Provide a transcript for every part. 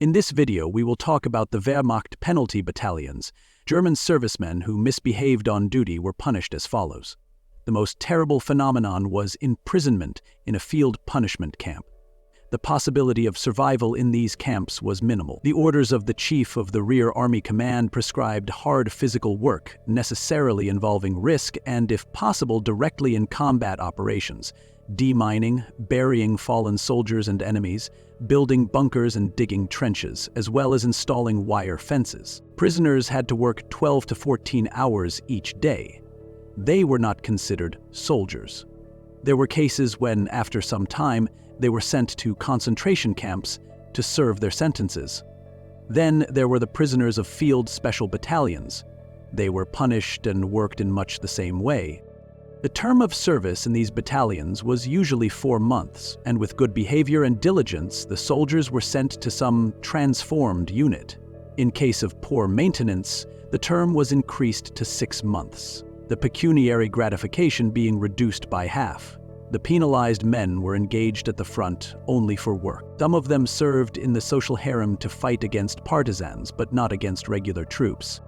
In this video, we will talk about the Wehrmacht Penalty Battalions. German servicemen who misbehaved on duty were punished as follows. The most terrible phenomenon was imprisonment in a field punishment camp. The possibility of survival in these camps was minimal. The orders of the Chief of the Rear Army Command prescribed hard physical work, necessarily involving risk and, if possible, directly in combat operations. Demining, burying fallen soldiers and enemies, building bunkers and digging trenches, as well as installing wire fences. Prisoners had to work 12 to 14 hours each day. They were not considered soldiers. There were cases when, after some time, they were sent to concentration camps to serve their sentences. Then there were the prisoners of field special battalions. They were punished and worked in much the same way. The term of service in these battalions was usually 4 months, and with good behavior and diligence, the soldiers were sent to some transformed unit. In case of poor maintenance, the term was increased to 6 months, the pecuniary gratification being reduced by half. The penalized men were engaged at the front only for work. Some of them served in the social harem to fight against partisans, but not against regular troops.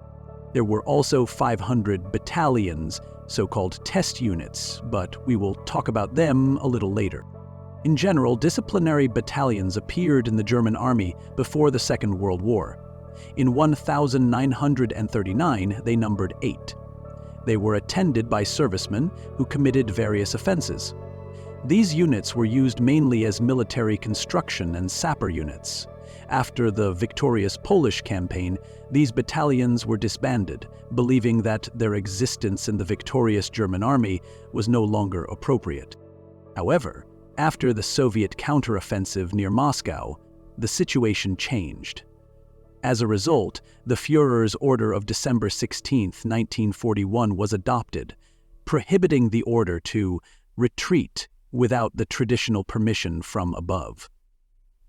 There were also 500 battalions, so-called test units, but we will talk about them a little later. In general, disciplinary battalions appeared in the German army before the Second World War. In 1939, they numbered 8. They were attended by servicemen who committed various offenses. These units were used mainly as military construction and sapper units. After the victorious Polish campaign, these battalions were disbanded, believing that their existence in the victorious German army was no longer appropriate. However, after the Soviet counteroffensive near Moscow, the situation changed. As a result, the Führer's order of December 16, 1941 was adopted, prohibiting the order to retreat without the traditional permission from above.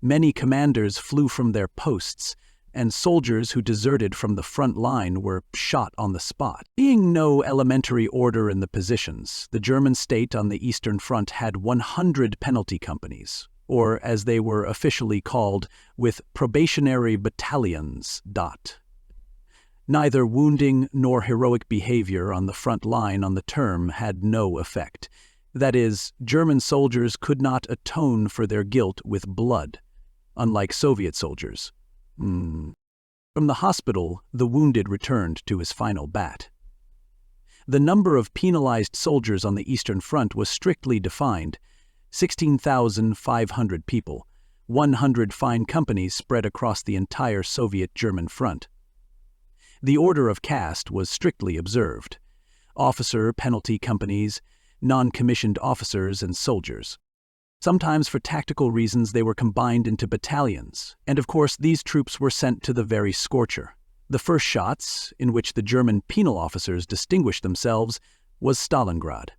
Many commanders flew from their posts, and soldiers who deserted from the front line were shot on the spot. Being no elementary order in the positions, the German state on the Eastern Front had 100 penalty companies, or as they were officially called, with probationary battalions. Neither wounding nor heroic behavior on the front line on the term had no effect. That is, German soldiers could not atone for their guilt with blood, unlike Soviet soldiers. From the hospital, the wounded returned to his final bat. The number of penalized soldiers on the Eastern Front was strictly defined: 16,500 people, 100 fine companies spread across the entire Soviet-German front. The order of caste was strictly observed: officer penalty companies, non-commissioned officers, and soldiers. Sometimes for tactical reasons they were combined into battalions, and of course these troops were sent to the very scorcher. The first shots, in which the German penal officers distinguished themselves, was Stalingrad.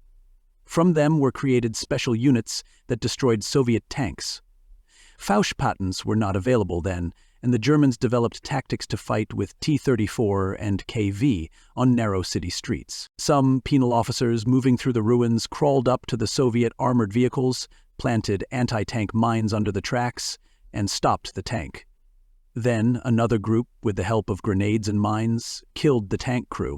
From them were created special units that destroyed Soviet tanks. Faustpatents were not available then, and the Germans developed tactics to fight with T-34 and KV on narrow city streets. Some penal officers moving through the ruins crawled up to the Soviet armored vehicles, planted anti-tank mines under the tracks, and stopped the tank. Then another group, with the help of grenades and mines, killed the tank crew.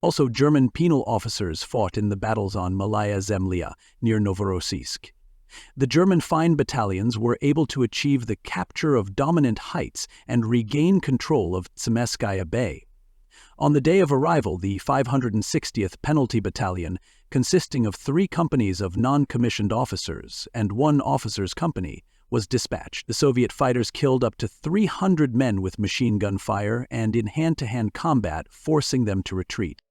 Also, German penal officers fought in the battles on Malaya Zemlya near Novorossiysk. The German fine battalions were able to achieve the capture of dominant heights and regain control of Tsemeskaya Bay. On the day of arrival, the 560th Penalty Battalion, consisting of 3 companies of non-commissioned officers and 1 officer's company, was dispatched. The Soviet fighters killed up to 300 men with machine gun fire and in hand-to-hand combat, forcing them to retreat.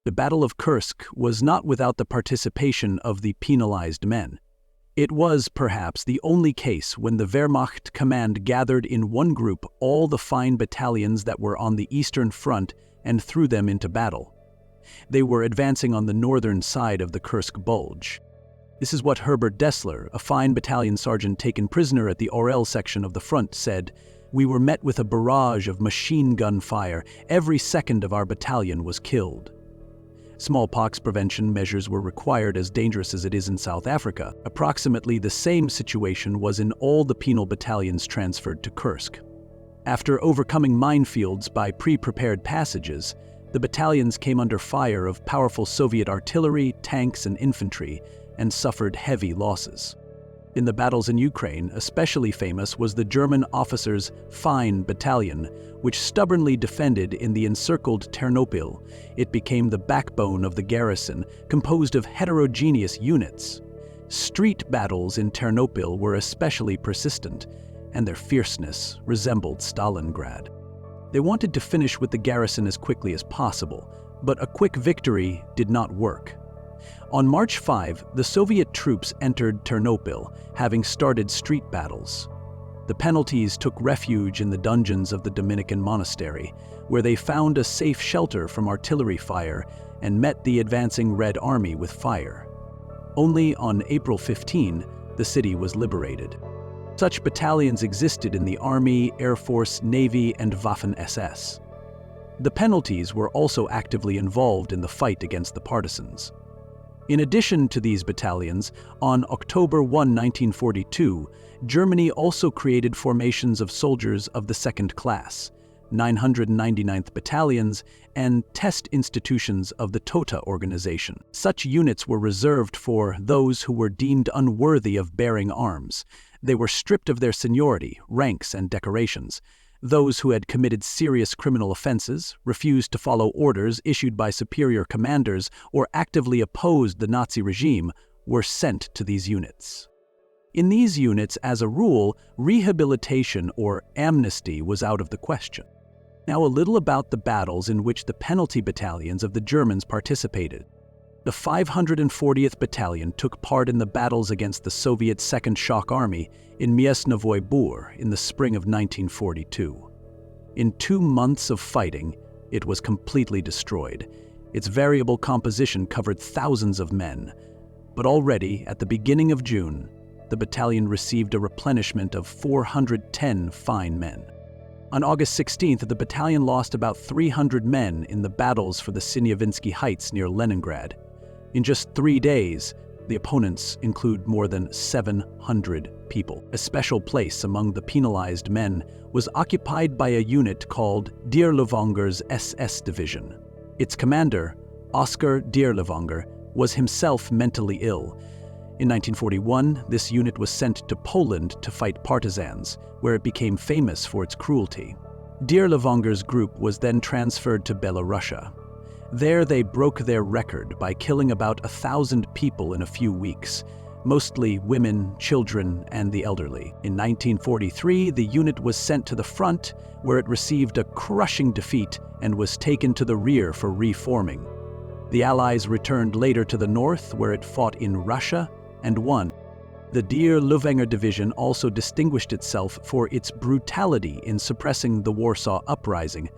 The Battle of Kursk was not without the participation of the penalized men. It was, perhaps, the only case when the Wehrmacht command gathered in one group all the fine battalions that were on the Eastern Front and threw them into battle. They were advancing on the northern side of the Kursk Bulge. This is what Herbert Dessler, a fine battalion sergeant taken prisoner at the Orel section of the front, said: "We were met with a barrage of machine gun fire. Every second of our battalion was killed." Smallpox prevention measures were required, as dangerous as it is in South Africa. Approximately the same situation was in all the penal battalions transferred to Kursk. After overcoming minefields by pre-prepared passages, the battalions came under fire of powerful Soviet artillery, tanks, and infantry, and suffered heavy losses. In the battles in Ukraine, especially famous was the German officers' Fine Battalion, which stubbornly defended in the encircled Ternopil. It became the backbone of the garrison, composed of heterogeneous units. Street battles in Ternopil were especially persistent, and their fierceness resembled Stalingrad. They wanted to finish with the garrison as quickly as possible, but a quick victory did not work. On March 5, the Soviet troops entered Ternopil, having started street battles. The penalties took refuge in the dungeons of the Dominican monastery, where they found a safe shelter from artillery fire and met the advancing Red Army with fire. Only on April 15, the city was liberated. Such battalions existed in the Army, Air Force, Navy, and Waffen-SS. The penalties were also actively involved in the fight against the partisans. In addition to these battalions, on October 1, 1942, Germany also created formations of soldiers of the second class, 999th Battalions, and test institutions of the TOTA organization. Such units were reserved for those who were deemed unworthy of bearing arms. They were stripped of their seniority, ranks, and decorations. Those who had committed serious criminal offenses, refused to follow orders issued by superior commanders, or actively opposed the Nazi regime were sent to these units. In these units, as a rule, rehabilitation or amnesty was out of the question. Now a little about the battles in which the penalty battalions of the Germans participated. The 540th Battalion took part in the battles against the Soviet Second Shock Army in Miesnovoy Bor in the spring of 1942. In 2 months of fighting, it was completely destroyed. Its variable composition covered thousands of men. But already, at the beginning of June, the battalion received a replenishment of 410 fine men. On August 16th, the battalion lost about 300 men in the battles for the Sinyavinsky Heights near Leningrad. In just 3 days, the opponents include more than 700 people. A special place among the penalized men was occupied by a unit called Dierlewanger's SS Division. Its commander, Oskar Dierlewanger, was himself mentally ill. In 1941, this unit was sent to Poland to fight partisans, where it became famous for its cruelty. Dierlewanger's group was then transferred to Belarusia. There they broke their record by killing about 1,000 people in a few weeks, mostly women, children, and the elderly. In 1943, the unit was sent to the front, where it received a crushing defeat and was taken to the rear for reforming. The Allies returned later to the north, where it fought in Russia and won. The Dierlewanger Division also distinguished itself for its brutality in suppressing the Warsaw Uprising.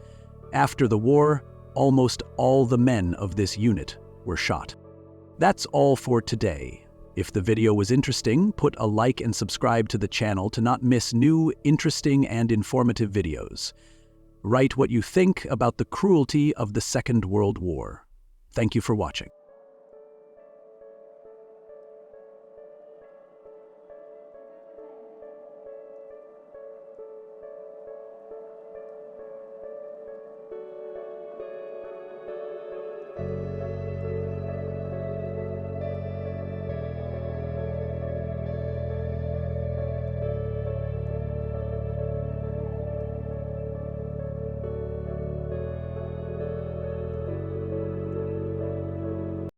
After the war, almost all the men of this unit were shot. That's all for today. If the video was interesting, put a like and subscribe to the channel to not miss new, interesting, and informative videos. Write what you think about the cruelty of the Second World War. Thank you for watching.